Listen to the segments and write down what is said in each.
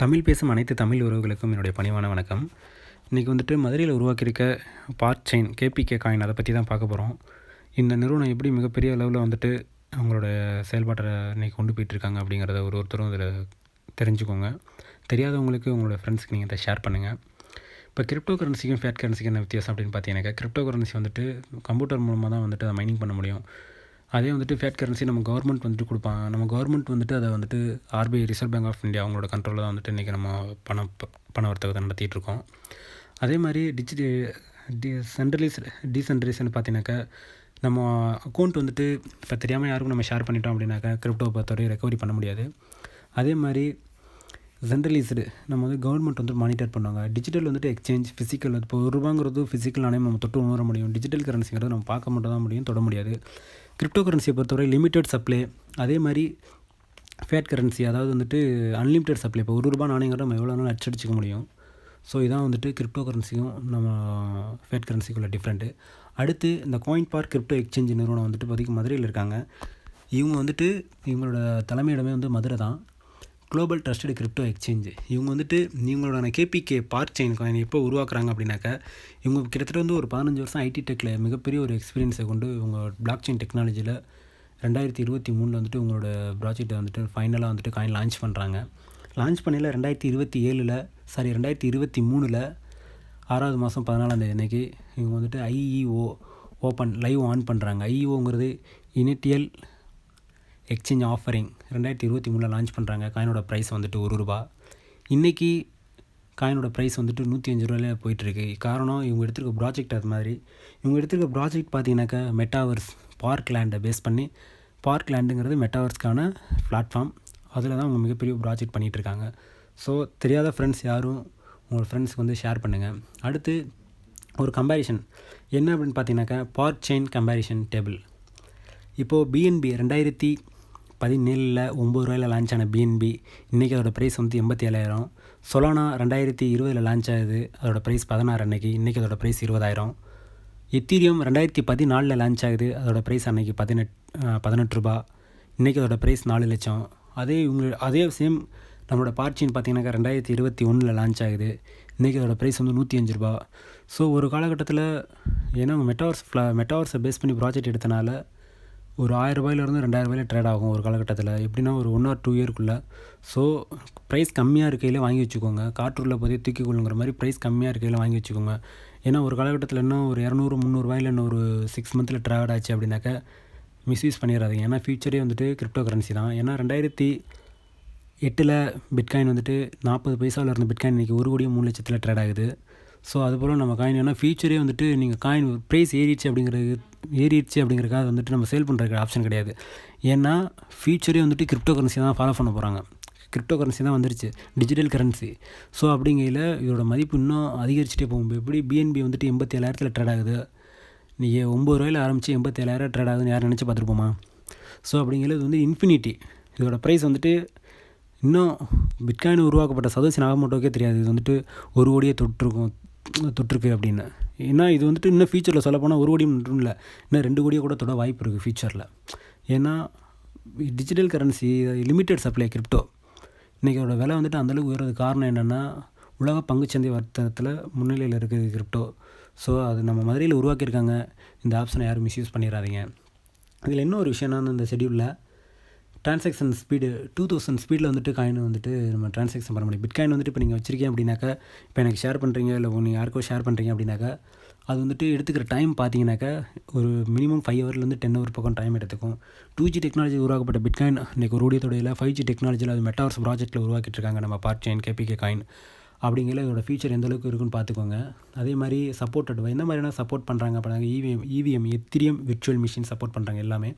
தமிழ் பேசும் அனைத்து தமிழ் உறவுகளுக்கும் என்னுடைய பணிவான வணக்கம். இன்றைக்கி வந்துட்டு மதுரையில் உருவாக்கியிருக்க பார்ட் செயின் கேபிகே காயின் அதை பற்றி தான் பார்க்க போகிறோம். இந்த நிறுவனம் எப்படி மிகப்பெரிய அளவில் வந்துட்டு அவங்களோட செயல்பாட்டை இன்றைக்கி கொண்டு போயிட்டுருக்காங்க அப்படிங்கிறத ஒருத்தரும் இதில் தெரிஞ்சுக்கோங்க. தெரியாதவங்களுக்கு உங்களோட ஃப்ரெண்ட்ஸ்க்கு நீங்கள் இதை ஷேர் பண்ணுங்கள். இப்போ கிரிப்டோ கரன்சிக்கும் ஃபியட் கரன்சிக்கும் என்ன வித்தியாசம் அப்படின்னு பார்த்தீங்கன்னாக்கா, கிரிப்டோ கரன்சி வந்துட்டு கம்ப்யூட்டர் மூலமாக தான் வந்துட்டு அதை மைனிங் பண்ண முடியும். அதே வந்துட்டு ஃபியட் கரன்சி நம்ம கவர்மெண்ட் வந்துட்டு கொடுப்பாங்க. நம்ம கவர்மெண்ட் வந்துட்டு அதை வந்துட்டு RBI reserve bank of India அவங்களோட கண்ட்ரோலில் தான் வந்துட்டு இன்றைக்கி நம்ம பண வர்த்தகத்தை நடத்திட்டுருக்கோம். அதே மாதிரி டீசென்ட்ரலைஸ்னு பார்த்தீங்கன்னாக்கா, நம்ம அக்கௌண்ட் வந்துட்டு இப்போ தெரியாமல் யாருக்கும் நம்ம ஷேர் பண்ணிட்டோம் அப்படின்னாக்கா கிரிப்டோ பொறுத்தவரை ரெக்கவரி பண்ண முடியாது. அதே மாதிரி சென்ட்ரலைஸ்டு நம்ம வந்து கவர்மெண்ட் வந்து மானிட்டர் பண்ணுவாங்க. டிஜிட்டல் வந்துட்டு எக்ஸ்சேஞ்ச் ஃபிசிக்கல் இப்போ ரூபாங்கிறது ஃபிசிக்கல் நாணயம் நம்ம தொட்டு உணர முடியும். டிஜிட்டல் கரன்சிங்கிறது நம்ம பார்க்க மட்டும் தான் முடியும், தொட முடியாது. கிரிப்டோ கரன்சியை பொறுத்தவரை லிமிட்டட் சப்ளை. அதே மாதிரி ஃபியட் கரன்சி அதாவது வந்துட்டு அன்லிமிட்டட் சப்ளை. இப்போ ரூபா நாணயங்கிறத நம்ம எவ்வளோ நாள் அச்சடிச்சிக்க முடியும். ஸோ இதான் வந்துட்டு கிரிப்டோ கரன்சியும் நம்ம ஃபியட் கரன்சிக்குள்ள டிஃப்ரெண்ட்டு. அடுத்து இந்த காயின் பார்க் கிரிப்டோ எக்ஸ்சேஞ்ச் நிறுவனம் வந்துட்டு இப்போதைக்கு மதுரையில் இருக்காங்க. இவங்க வந்துட்டு இவங்களோட தலைமையிடமே வந்து மதுரை தான். Global trusted crypto exchange. இவங்க வந்துட்டு இவங்களோட கேபிகே பார்ட் செயின் காயின் எப்போ உருவாக்குறாங்க அப்படின்னாக்கா, இவங்க கிட்டத்தட்ட வந்து ஒரு 15 வருஷம் ஐடி டெக்கில் மிகப்பெரிய ஒரு எக்ஸ்பீரியன்ஸை கொண்டு இவங்க பிளாக் செயின் டெக்னாலஜியில் 2023 வந்துட்டு உங்களோட ப்ராஜெக்டை வந்துட்டு ஃபைனலாக வந்துட்டு காயின் லான்ச் பண்ணுறாங்க. லான்ச் பண்ணையில் 2023 6வது மாதம் 14ஆம் தேதி அன்றைக்கி இவங்க வந்துட்டு IEO ஓப்பன் லைவ் ஆன் பண்ணுறாங்க. IEOங்கிறது இனிட்டியல் எக்ஸ்சேஞ்ச் ஆஃபரிங் 2023 லான்ச் பண்ணுறாங்க. காயினோட ப்ரைஸ் வந்துட்டு ₹1. இன்றைக்கி காயினோட ப்ரைஸ் வந்துட்டு ₹105 போயிட்டுருக்கு. காரணம் இவங்க எடுத்துருக்க ப்ராஜெக்ட். அது மாதிரி இவங்க எடுத்துருக்க ப்ராஜெக்ட் பார்த்தீங்கன்னாக்கா மெட்டாவர்ஸ் பார்க் லேண்டை பேஸ் பண்ணி, பார்க் லேண்டுங்கிறது மெட்டாவர்ஸ்க்கான பிளாட்ஃபார்ம். அதில் தான் அவங்க மிகப்பெரிய ப்ராஜெக்ட் பண்ணிகிட்ருக்காங்க. ஸோ தெரியாத ஃப்ரெண்ட்ஸ் யாரும் உங்களோட ஃப்ரெண்ட்ஸ்க்கு வந்து ஷேர் பண்ணுங்கள். அடுத்து ஒரு கம்பேரிஷன் என்ன அப்படின்னு பார்த்தீங்கன்னாக்கா, பார்க் செயின் கம்பேரிஷன் டேபிள். இப்போது BNB 2017 ₹9 லான்ச் ஆன BNB இன்றைக்கி அதோடய ப்ரைஸ் வந்து 87,000. சொலானா 2020 லான்ச் ஆகுது, அதோடய ப்ரைஸ் 16 அன்றைக்கி. இன்றைக்கி அதோடய ப்ரைஸ் 20,000. எத்தீரியம் 2014 லான்ச் ஆகுது, அதோடய ப்ரைஸ் அன்றைக்கி ₹18. இன்றைக்கி அதோடய ப்ரைஸ் 4 லட்சம். அதே சேம் நம்மளோட பார்ட் செயின் பார்த்திங்கனாக்கா 2021 லான்ச் ஆகுது, இன்றைக்கி அதோடய ப்ரைஸ் வந்து ₹105. ஸோ ஒரு காலகட்டத்தில் ஏன்னா அவங்க மெட்டாவர்ஸை பேஸ் பண்ணி ப்ராஜெக்ட் எடுத்தனால ஒரு ₹1000 ₹2000 ட்ரேட் ஆகும் ஒரு காலகட்டத்தில். எப்படின்னா ஒரு 1 or 2 இயர்க்குள்ளே. ஸோ ப்ரைஸ் கம்மியாக இருக்கையில் வாங்கி வச்சுக்கோங்க. காற்றூரில் போதே தூக்கி கொள்ளுங்கிற மாதிரி ப்ரைஸ் கம்மியாக இருக்கையில் வாங்கி வச்சுக்கோங்க. ஏன்னா ஒரு காலகட்டத்தில் இன்னும் ஒரு ₹200-300 இன்னும் ஒரு 6 மந்தில் ட்ரேட் ஆச்சு அப்படின்னாக்கா மிஸ்யூஸ் பண்ணிடாதீங்க. ஏன்னா ஃபியூச்சரே வந்துட்டு கிரிப்டோ கரன்சி தான். ஏன்னா 2008 பிட்காயின் வந்துட்டு 40 பைசாவில் இருந்த பிட்காயின் இன்றைக்கி 1,03,00,000 ட்ரேட் ஆகுது. ஸோ அதுபோல் நம்ம காயின் ஏன்னா ஃபியூச்சரே வந்துட்டு நீங்கள் காயின் ப்ரைஸ் ஏறிடுச்சு அப்படிங்கிறதுக்காக வந்துட்டு நம்ம சேல் பண்ணுறதுக்கு ஆப்ஷன் கிடையாது. ஏன்னா ஃபியூச்சரே வந்துட்டு கிரிப்டோ கரன்சி தான் ஃபாலோ பண்ண போகிறாங்க. கிரிப்டோ கரன்சி தான் வந்துருச்சு, டிஜிட்டல் கரன்சி. ஸோ அப்படிங்கையில் இதோட மதிப்பு இன்னும் அதிகரிச்சுட்டே போகும். எப்படி BNB வந்துட்டு 87,000 ட்ரேட் ஆகுது, நீங்கள் ₹9 ஆரம்பித்து 87,000 ட்ரேட் ஆகுதுன்னு யாரும் நினச்சி பார்த்துருப்போமா? ஸோ அப்படிங்கிறது இது வந்து இன்ஃபினிட்டி. இதோட ப்ரைஸ் வந்துட்டு இன்னும் பிட்காயின் உருவாக்கப்பட்ட சதோஷி நாகமோட்டோக்கே தெரியாது இது வந்துட்டு 1 கோடியே தொட்டிருக்கு அப்படின்னு. ஏன்னா இது வந்துட்டு இன்னும் ஃபியூச்சரில் சொல்ல போனால் 1 கோடி மட்டும் இல்லை, இன்னும் 2 கோடியே கூட தொட வாய்ப்பு இருக்குது ஃபியூச்சரில். ஏன்னா digital currency limited supply crypto இன்றைக்கி அதோட விலை வந்துட்டு அந்தளவுக்கு உயர்றது காரணம் என்னென்னா, உலக பங்குச்சந்தை வர்த்தகத்தில் முன்னிலையில் இருக்குது கிரிப்டோ. ஸோ அது நம்ம மதுரையில் உருவாக்கியிருக்காங்க. இந்த ஆப்ஷனை யாரும் மிஸ்யூஸ் பண்ணிடாதீங்க. இதில் என்ன ஒரு விஷயம்னா, இந்த ஷெடியூலில் ட்ரான்சாக்ஷன் ஸ்பீடு 2000 ஸ்பீடில் வந்துட்டு காயின் வந்துட்டு நம்ம ட்ரான்சாக்ஷன் பண்ண முடியும். பிட்காயின் வந்துட்டு இப்போ நீங்கள் வச்சுருக்கீங்க அப்படின்னாக்கா, இப்போ எனக்கு ஷேர் பண்ணுறீங்க இல்லை நீங்கள் யாருக்கோ ஷேர் பண்ணுறீங்க அப்படின்னாக்கா, அது வந்துட்டு எடுத்துக்கிற டைம் பார்த்தீங்கன்னாக்கா ஒரு மினிமம் 5 ஹவர்லேருந்து 10 ஹவர் பக்கம் டைம் எடுத்துக்கும். 2G டெக்னாலஜி உருவாக்கப்பட்ட பிட்காயின் இன்றைக்கி ஒரு கோடியத்தோடையில் 5G டெக்னாலஜியில் அது மெட்டாவர்ஸ் ப்ராஜெக்ட்டில் உருவாக்கிட்டு இருக்காங்க நம்ம பார்ட் செயின் கேபிகே காயின். அப்படிங்கிற இதோட ஃபியூச்சர் எந்தளவுக்கு இருக்குன்னு பார்த்துக்கோங்க. அதே மாதிரி சப்போர்ட்டட் எந்த மாதிரியான சப்போர்ட் பண்ணுறாங்க அப்படின்னா, EVM Ethereum virtual machine support பண்ணுறாங்க எல்லாமே.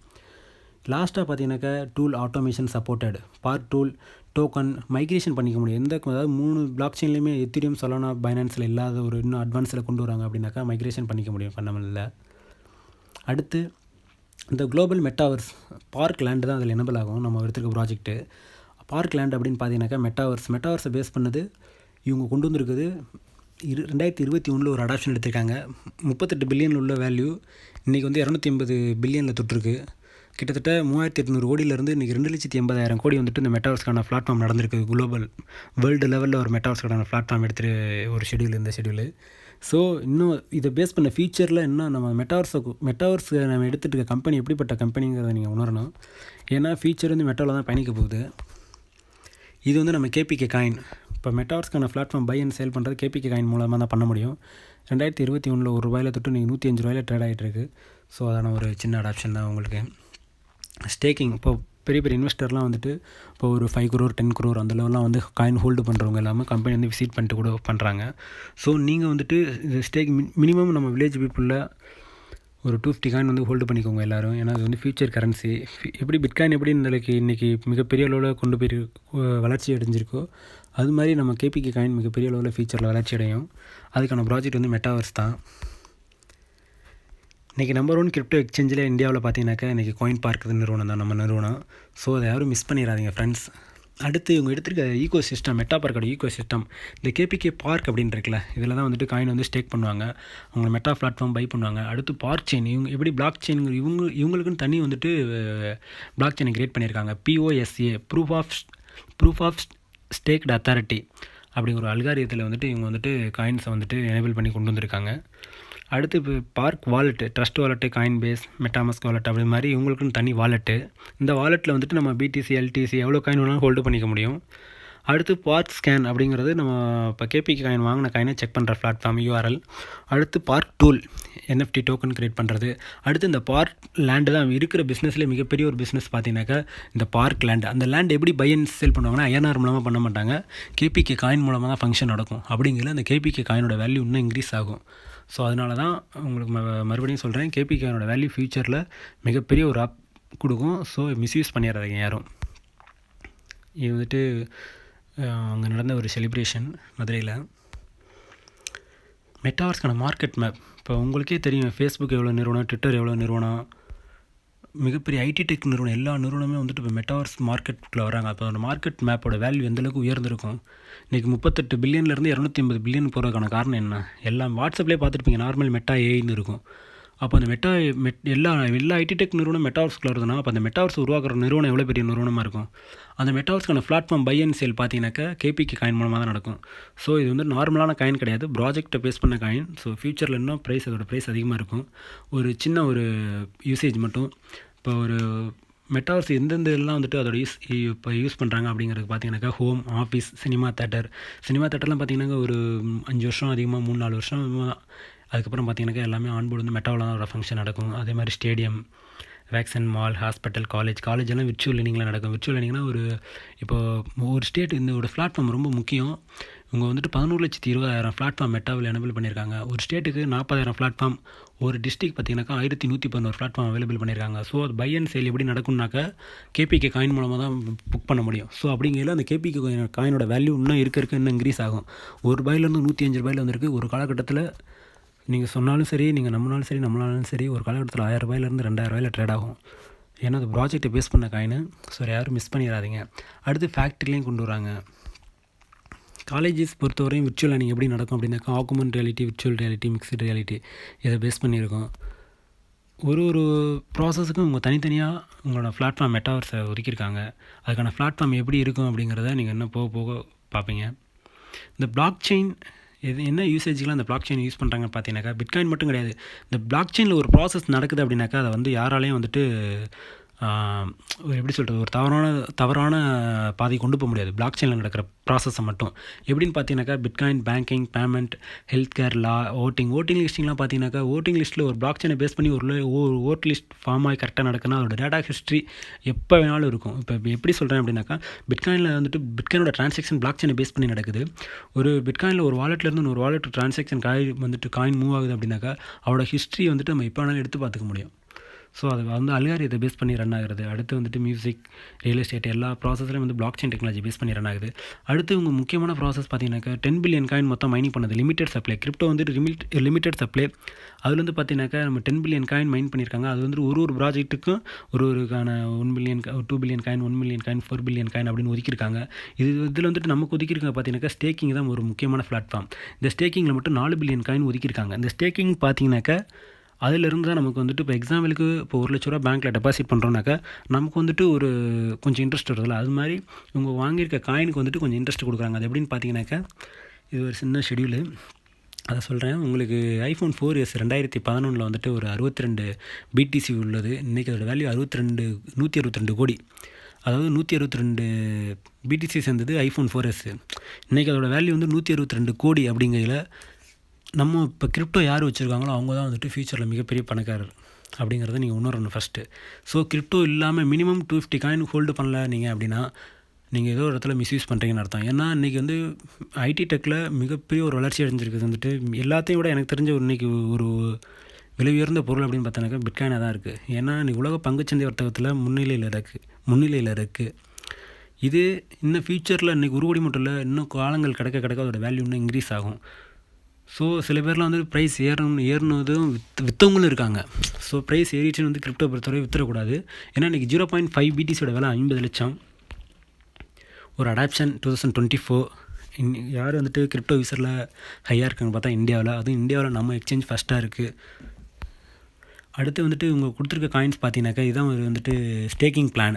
லாஸ்ட்டாக பார்த்தீங்கன்னாக்கா tool automation supported, part tool token migration பண்ணிக்க முடியும். அதாவது 3 பிளாக் செயின்லேயுமே எத்திரியம் சொலானா பைனான்ஸில் இல்லாத ஒரு இன்னும் அட்வான்ஸில் கொண்டு வராங்க அப்படின்னாக்கா மைக்ரேஷன் பண்ணிக்க முடியும் ஃபண்டமெண்டலில். அடுத்து இந்த குளோபல் மெட்டாவர்ஸ் பார்க் லேண்டு தான் அதில் எனபிள் ஆகும். நம்ம எடுத்துருக்க ப்ராஜெக்ட்டு பார்க் லேண்ட் அப்படின்னு பார்த்தீங்கன்னாக்கா மெட்டாவர்ஸை பேஸ் பண்ணது இவங்க கொண்டு வந்திருக்குது. 2021 ஒரு அடாப்ஷன் எடுத்திருக்காங்க. 38 பில்லியன் உள்ள வேல்யூ இன்றைக்கி வந்து 250 பில்லியனில் தொட்டிருக்கு. கிட்டத்தட்ட 3800 கோடியிலேருந்து இன்றைக்கி 2,80,000 கோடி வந்துட்டு இந்த மெட்டாவர்ஸ்க்கான பிளாட்ஃபார்ம் நடந்திருக்கு. குளோபல் வேர்ல்டு லெவலில் ஒரு மெட்டாவர்ஸ்க்கான பிளாட்ஃபார்ம் எடுத்துகிட்டு ஒரு ஷெடியூல், இந்த ஷெடியூலு. ஸோ இன்னும் இதை பேஸ் பண்ண ஃபியூச்சரில் இன்னும் நம்ம மெட்டாவர்ஸை நம்ம எடுத்துகிட்டு இருக்க கம்பெனி எப்படிப்பட்ட கம்பெனிங்கிறத நீங்கள் உணரணும். ஏன்னா ஃபியூச்சர் வந்து மெட்டாவில் தான் பயணிக்க போகுது. இது வந்து நம்ம கேபிகே காயின், இப்போ மெட்டாவர்ஸ்க்கான பிளாட்ஃபார்ம் பை அண்ட் சேல் பண்ணுறது கேபிகே காயின் மூலமாக தான் பண்ண முடியும். 2021 ₹1 தொட்டு நீங்கள் ₹105 ட்ரேட் ஆகிட்டு இருக்குது. ஸோ அதான ஒரு சின்ன அடாப்ஷன் தான் உங்களுக்கு. ஸ்டேக்கிங், இப்போ பெரிய பெரிய இன்வெஸ்டர்லாம் வந்துட்டு இப்போ ஒரு 5 crore 10 crore அந்த லெவலாம் வந்து காயின் ஹோல்டு பண்ணுறவங்க இல்லாமல் கம்பெனி வந்து விசிட் பண்ணிட்டு கூட பண்ணுறாங்க. ஸோ நீங்கள் வந்துட்டு இது ஸ்டேக் மினிமம் நம்ம வில்லேஜ் பீப்புளில் ஒரு 250 காயின் வந்து ஹோல்டு பண்ணிக்கோங்க எல்லோரும். ஏன்னா அது வந்து ஃபியூச்சர் கரன்சி. எப்படி பிட்காயின் எப்படி இன்றைக்கி மிகப்பெரிய அளவில் கொண்டு போய் வளர்ச்சி அடைஞ்சிருக்கோ அது மாதிரி நம்ம கேபிகே காயின் மிகப்பெரிய அளவில் ஃபியூச்சரில் வளர்ச்சி அடையும். அதுக்கான ப்ராஜெக்ட் வந்து மெட்டாவர்ஸ் தான். இன்றைக்கி நம்பர் 1 கிரிப்டோ எக்ஸ்சேஞ்சில் இந்தியாவில் பார்த்தீங்கன்னாக்கா இன்றைக்கி காயின் பார்க் நிறுவனம் தான் நம்ம நிறுவனம். ஸோ அதை யாரும் மிஸ் பண்ணிடாதீங்க ஃப்ரெண்ட்ஸ். அடுத்து இவங்க எடுத்துருக்க ஈகோ சிஸ்டம், மெட்டா பார்க்கோட ஈகோ சிஸ்டம், இந்த கேபிகே பார்க் அப்படின்னு இருக்குல்ல, இதில் தான் வந்துட்டு காயின் வந்து ஸ்டேக் பண்ணுவாங்க, அவங்க மெட்டா பிளாட்ஃபார்ம் பை பண்ணுவாங்க. அடுத்து பார்க் செயின், இவங்க எப்படி பிளாக் செயின், இவங்களுக்குன்னு தனி வந்துட்டு பிளாக் செயினை கிரியேட் பண்ணியிருக்காங்க. POSA, proof of staked authority அப்படிங்கிற ஒரு அல்காரியத்தில் வந்துட்டு இவங்க வந்துட்டு காயின்ஸை வந்துட்டு எனேபிள் பண்ணி கொண்டு வந்திருக்காங்க. அடுத்து இப்போ park wallet, trust wallet, Coinbase, MetaMask wallet அப்படி மாதிரி இவங்களுக்குன்னு தனி வாலெட்டு. இந்த வாலெட்டில் வந்துட்டு நம்ம BTC LTC எவ்வளோ காயின் வேணாலும் ஹோல்டு பண்ணிக்க முடியும். அடுத்து பார்க் ஸ்கேன் அப்படிங்கிறது நம்ம இப்போ கேபிகே காயின் வாங்கின காயினை செக் பண்ணுற பிளாட்ஃபார்ம் URL. அடுத்து park tool, NFT token create பண்ணுறது. அடுத்து இந்த பார்க் லேண்டு தான் இருக்கிற பிஸ்னஸ்லேயே மிகப்பெரிய ஒரு பிஸ்னஸ் பார்த்தீங்கன்னாக்கா இந்த பார்க் லேண்டு. அந்த லேண்ட் எப்படி பை அண்ட் சேல் பண்ணுவாங்கன்னா INR மூலமாக பண்ண மாட்டாங்க, கேபிகே காயின் மூலமாக தான் ஃபங்க்ஷன் நடக்கும். அப்படிங்கிற அந்த கேபிகே காயினோட வேல்யூ இன்னும் இன்க்ரீஸ் ஆகும். ஸோ அதனால தான் உங்களுக்கு மறுபடியும் சொல்கிறேன், கேபிகே காயினோட வேல்யூ ஃபியூச்சரில் மிகப்பெரிய ஒரு ஆப் கொடுக்கும். ஸோ மிஸ்யூஸ் பண்ணிடுறாங்க யாரும். இது வந்துட்டு அங்கே நடந்த ஒரு செலிப்ரேஷன் மதுரையில். மெட்டாவர்ஸ்க்கான மார்க்கெட் மேப், இப்போ உங்களுக்கே தெரியும் ஃபேஸ்புக் எவ்வளோ நிறுவனம், ட்விட்டர் எவ்வளோ நிறுவனம், மிகப்பெரிய ஐடி டெக் நிறுவனம், எல்லா நிறுவனமே வந்துட்டு இப்போ மெட்டாவர்ஸ் மார்க்கெட்டுக்குள்ளே வராங்க. அப்போ அந்த மார்க்கெட் மேப்போட வேல்யூ எந்தளவுக்கு உயர்ந்திருக்கும். இன்றைக்கி 38 பில்லியன்லேருந்து 250 பில்லியன் போகிறதுக்கான காரணம் என்ன? எல்லாம் வாட்ஸ்அப்லேயே பார்த்துருப்பீங்க, நார்மல் மெட்டா ஏஐன்னு இருக்கும். அப்போ அந்த எல்லா ஐடி டெக் நிறுவனம் மெட்டாவர்ஸ்க்குள்ள வருதுன்னா அப்போ அந்த மெட்டாவர்ஸ் உருவாக்குற நிறுவனம் எவ்வளோ பெரிய நிறுவனமாக இருக்கும். அந்த மெட்டாவர்ஸ்க்கான பிளாட்ஃபார்ம் பை அண்ட் சேல் பார்த்தீங்கன்னாக்கா கேபிகே காயின் மூலமாக தான் நடக்கும். ஸோ இது வந்து நார்மலான காயின் கிடையாது, ப்ராஜெக்டை பேஸ் பண்ண காயின். ஸோ ஃபியூச்சரில் இன்னும் அதோட ப்ரைஸ் அதிகமாக இருக்கும். ஒரு சின்ன ஒரு யூசேஜ் மட்டும், இப்போ ஒரு மெட்டாவர்ஸ் எந்தெந்த எல்லாம் வந்துட்டு அதோட இப்போ யூஸ் பண்ணுறாங்க அப்படிங்கிறது பார்த்தீங்கன்னாக்கா ஹோம், ஆஃபீஸ், சினிமா தேட்டர்லாம் பார்த்தீங்கன்னா ஒரு 5 வருஷம் அதிகமாக 3-4 வருஷம் அதுக்கப்புறம் பார்த்தீங்கன்னாக்கா எல்லாமே ஆன்போர்டு வந்து மெட்டாவில் தான் ஒரு ஃபங்க்ஷன் நடக்கும். அதே மாதிரி stadium, vaccine, mall, hospital, college எல்லாம் விர்ச்சுவல் லேர்னிங்கில் நடக்கும். விர்ச்சுவல் லேர்னிங்னா ஒரு ஸ்டேட் இந்த ஒரு பிளாட்ஃபார்ம் ரொம்ப முக்கியம். இவங்க வந்துட்டு 11,20,000 பிளாட்ஃபார்ம் மெட்டாவில் எனேபிள் பண்ணியிருக்காங்க. ஒரு ஸ்டேட்டுக்கு 40,000 பிளாட்ஃபார்ம், ஒரு டிஸ்ட்ரிக்ட் பார்த்தீங்கன்னாக்கா 1111 பிளாட்ஃபார்ம் அவைலபிள் பண்ணியிருக்காங்க. ஸோ அது பை அண்ட் சேல் எப்படி நடக்கும்னாக்கா கேபிகே காயின் மூலமாக தான் புக் பண்ண முடியும். ஸோ அப்படிங்கிறதுல அந்த கேபிகே காயினோட வேல்யூ இன்னும் இருக்க இன்னும் இன்க்ரீஸ் ஆகும். ₹1 ₹105 வந்திருக்கு. ஒரு காலகட்டத்தில் நீங்கள் சொன்னாலும் சரி, நீங்கள் நம்மளாலும் சரி ஒரு காலகட்டத்தில் ₹1000 ₹2000 ட்ரேட் ஆகும். ஏன்னா அது ப்ராஜெக்டை பேஸ் பண்ண காயின். ஸோ யாரும் மிஸ் பண்ணிடாதீங்க. அடுத்து ஃபேக்ட்ரிலையும் கொண்டு வராங்க. காலேஜஸ் பொறுத்தவரையும் விர்ச்சுவல் லேர்னிங் எப்படி நடக்கும் அப்படின்னாக்கா augment reality, virtual reality, mixed reality இதை பேஸ் பண்ணியிருக்கோம். ஒரு ப்ராசஸுக்கும் உங்கள் தனித்தனியாக உங்களோட பிளாட்ஃபார்ம் மெட்டாவர்ஸை ஒதுக்கியிருக்காங்க. அதுக்கான பிளாட்ஃபார்ம் எப்படி இருக்கும் அப்படிங்கிறத நீங்கள் இன்னும் போக பார்ப்பீங்க. இந்த பிளாக் செயின் என்ன யூசேஜ்லாம் அந்த பிளாக் செயின் யூஸ் பண்ணுறாங்கன்னு பார்த்தீங்கன்னாக்கா பிட்காயின் மட்டும் கிடையாது. இந்த பிளாக் செயினில் ஒரு ப்ராசஸ் நடக்குது அப்படின்னாக்கா அதை வந்து யாராலையும் வந்துட்டு எப்படி சொல்கிறது, ஒரு தவறான பாதை கொண்டு போக முடியாது பிளாக் செயினில் நடக்கிற ப்ராசஸை மட்டும். எப்படின்னு பார்த்தீங்கன்னாக்கா bitcoin, banking, payment, health care, law, voting லிஸ்டிங்லாம் பார்த்தீங்கன்னாக்கா ஓட்டிங் லிஸ்ட்டில் ஒரு பிளாக் செயினை பேஸ் பண்ணி ஒரு ஓட் லிஸ்ட் ஃபார்ம் ஆகி கரெக்டாக நடக்குன்னா அதோட டேட்டா ஹிஸ்ட்ரி எப்போ வேணாலும் இருக்கும். இப்போ எப்படி சொல்கிறேன் அப்படின்னாக்கா பிட்காயினில் வந்துட்டு பிட்காயினோட ட்ரான்சாக்ஷன் பிளாக் செயினை பேஸ் பண்ணி நடக்குது. ஒரு பிட்காயினில் ஒரு வாலெட்லேருந்து ஒரு வாலெட் ட்ரான்சாக்ஷன் காயின் மூவ் ஆகுது அப்படின்னாக்கா அவரோட ஹிஸ்ட்ரி வந்துட்டு நம்ம எப்போ வேணாலும் எடுத்து பார்த்துக்க முடியும். ஸோ அது வந்து அல்காரியத்தை பேஸ் பண்ணி ரன் ஆகுது. அடுத்து வந்துட்டு மியூசிக், ரியல் எஸ்டேட் எல்லா ப்ராசஸ்லையும் வந்து பிளாக் செயின் டெக்னாலஜி பேஸ் பண்ணி ரன் ஆகுது. அடுத்து உங்கள் முக்கியமான ப்ராசஸ் பார்த்தீங்கன்னாக்கா 10 பில்லியன் காயின் மொத்தம் மைனிங் பண்ணது. லிமிடெட் சப்ளை கிரிப்டோ வந்துட்டு லிமிடெட் சப்ளை. அதில் வந்து பார்த்தீங்கன்னாக்கா நம்ம 10 பில்லியன் காயின் மைன் பண்ணியிருக்காங்க. அது வந்து ஒரு ப்ராஜெக்ட்டுக்கும் ஒருக்கான 1 billion, 2 billion coin, 1 million coin, 4 billion coin அப்படின்னு ஒதுக்கியிருக்காங்க. இதில் வந்துட்டு நமக்கு ஒதுக்கியிருக்காங்க பார்த்தீங்கன்னாக்கா ஸ்டேக்கிங் தான் ஒரு முக்கியமான பிளாட்ஃபார்ம். இந்த ஸ்டேக்கிங்கில் மட்டும் 4 பில்லியன் காயின் ஒதுக்கியிருக்காங்க. இந்த ஸ்டேக்கிங் பார்த்தீங்கன்னாக்கா அதிலிருந்து தான் நமக்கு வந்துட்டு இப்போ எக்ஸாம்பிளுக்கு இப்போ ₹1,00,000 பேங்க்கில் டெபாசிட் பண்ணுறோன்னாக்கா நமக்கு வந்துட்டு ஒரு கொஞ்சம் இன்ட்ரெஸ்ட் வருதுல்ல, அது மாதிரி இவங்க வாங்கியிருக்க காயினுக்கு வந்துட்டு கொஞ்சம் இன்ட்ரெஸ்ட் கொடுக்குறாங்க. அது எப்படின்னு பார்த்தீங்கன்னாக்கா, இது ஒரு சின்ன ஷெடியூலு, அதை சொல்கிறேன். உங்களுக்கு iPhone 4s 2011 வந்துட்டு ஒரு 62 BTC உள்ளது. இன்றைக்கி அதோட வேல்யூ 162 கோடி. அதாவது 162 BTC சேர்ந்தது iPhone 4s. இன்றைக்கி அதோட வேல்யூ வந்து 162 கோடி. அப்படிங்கிறதுல நம்ம இப்போ கிரிப்டோ யார் வச்சுருக்காங்களோ அவங்க தான் வந்துட்டு ஃப்யூச்சரில் மிகப்பெரிய பணக்காரர் அப்படிங்கிறத நீங்கள் உணரணும் ஃபஸ்ட்டு. ஸோ கிரிப்டோ இல்லாமல் மினிமம் 250 காயின் ஹோல்டு பண்ணல நீங்கள் அப்படின்னா நீங்கள் ஏதோ ஒரு இடத்துல மிஸ்யூஸ் பண்ணுறீங்கன்னு அர்த்தம். ஏன்னா இன்றைக்கி வந்து ஐடி டெக்கில் மிகப்பெரிய ஒரு வளர்ச்சி அடைஞ்சிருக்குது. வந்துட்டு எல்லாத்தையும் விட எனக்கு தெரிஞ்ச இன்றைக்கி ஒரு விலை உயர்ந்த பொருள் அப்படின்னு பார்த்தானாக்கா பிட்காயினாக தான் இருக்குது. ஏன்னா இன்றைக்கி உலக பங்குச்சந்தை வர்த்தகத்தில் முன்னிலையில் இருக்குது. இது இன்னும் ஃப்யூச்சரில் இன்றைக்கி உருவடி மட்டும் இல்லை, இன்னும் காலங்கள் கிடக்க அதோட வேல்யூ இன்னும் இன்க்ரீஸ் ஆகும். ஸோ சில பேர்லாம் வந்து ப்ரைஸ் ஏறினதும் விற்றவங்களும் இருக்காங்க. ஸோ ப்ரைஸ் ஏறிச்சுன்னு வந்து கிரிப்டோ பொறுத்தவரை விற்றுறக்கூடாது. ஏன்னா இன்றைக்கி 0.5 BTCயோட விலை 50 லட்சம். ஒரு அடாப்ஷன் 2024 யார் வந்துட்டு கிரிப்டோ யூஸரில் ஹையாக இருக்காங்க பார்த்தா இந்தியாவில். அதுவும் இந்தியாவில் நம்ம எக்ஸ்சேஞ்ச் ஃபஸ்ட்டாக இருக்குது. அடுத்து வந்துட்டு இவங்க கொடுத்துருக்க காயின்ஸ் பார்த்தீங்கன்னாக்கா இதுதான் ஒரு வந்துட்டு ஸ்டேக்கிங் பிளான்.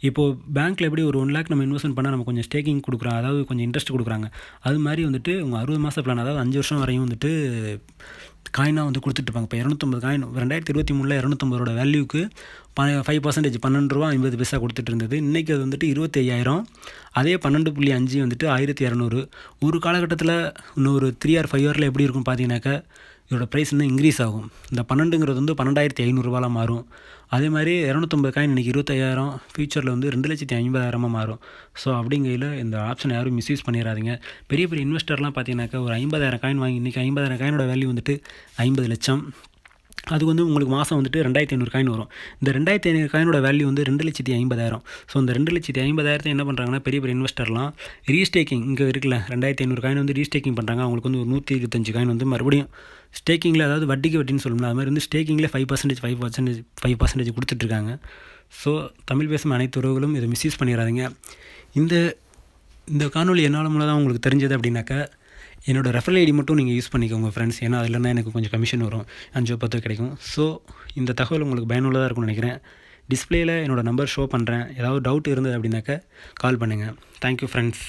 இப்போது பேங்க்கில் எப்படி ஒரு 1 lakh நம்ம இன்வெஸ்ட்மெண்ட் பண்ணால் நம்ம கொஞ்சம் ஸ்டேக்கிங் கொடுக்குறாங்க, அதாவது கொஞ்சம் இன்ட்ரெஸ்ட் கொடுக்குறாங்க. அது மாதிரி வந்துட்டு உங்கள் 60 மாத பிளான், அதாவது 5 வருஷம் வரையும் வந்துட்டு காயினாக வந்து கொடுத்துட்ருப்பாங்க. இப்போ 250 காயின் 2023 250 வேல்யூக்கு 5% ₹12.50 கொடுத்துட்டு இருந்தது. இன்றைக்கி அது வந்துட்டு 25,000. அதே 12.5 வந்துட்டு 1,200. ஒரு காலகட்டத்தில் இன்னும் ஒரு 3 or 5 இயரில் எப்படி இருக்கும் பார்த்தீங்கன்னாக்கா இதோட ப்ரைஸ் இன்னும் இன்க்ரீஸ் ஆகும். இந்த 12ங்கிறது வந்து ₹12,500 மாறும். அதே மாதிரி 250 காயின் இன்றைக்கி 25,000, ஃப்யூச்சரில் வந்து 2,50,000 மாறும். ஸோ அப்படிங்கையில் இந்த ஆப்ஷனை யாரும் மிஸ்யூஸ் பண்ணிடாதீங்க. பெரிய பெரிய இன்வெஸ்டர்லாம் பார்த்தீங்கன்னாக்கா ஒரு 50,000 காயின் வாங்கி இன்றைக்கி 50,000 காயினோட வேல்யூ வந்துட்டு 50 லட்சம். அது வந்து உங்களுக்கு மாதம் வந்துட்டு 2,500 காயின் வரும். இந்த 2,500 காயினோட வேல்யூ வந்து 2,50,000. ஸோ இந்த 2,50,000 என்ன பண்ணுறாங்கன்னா பெரிய பெரிய இன்வெஸ்டர்லாம் ரீஸ்டேக்கிங் இங்கே இருக்குல்ல 2,500 காயின் வந்து ரீஸ்டேக்கிங் பண்ணுறாங்க. அவங்களுக்கு வந்து ஒரு 125 காயின் வந்து மறுபடியும் ஸ்டேக்கிங்கில், அதாவது வட்டின்னு சொல்லணும்னா அது மாதிரி வந்து ஸ்டேக்கிங்கில் 5% கொடுத்துட்ருக்காங்க. ஸோ தமிழ் பேசும் அனைத்து உறவுகளும் இதை மிஸ்யூஸ் பண்ணிடாதீங்க. இந்த காணொலி என்னால் மூலம் தான் உங்களுக்கு தெரிஞ்சது அப்படின்னாக்கா என்னோடய ரெஃபரல் ஐடி மட்டும் நீங்கள் யூஸ் பண்ணிக்கோங்க ஃப்ரெண்ட்ஸ். ஏன்னா அதில் தான் எனக்கு கொஞ்சம் கமிஷன் வரும், 5-10 கிடைக்கும். ஸோ இந்த தகவல் உங்களுக்கு பயனுள்ளதாக இருக்கும்னு நினைக்கிறேன். டிஸ்பிளேயில் என்னோடய நம்பர் ஷோ பண்ணுறேன். ஏதாவது டவுட் இருந்தது அப்படின்னாக்கா கால் பண்ணுங்கள். Thank you friends.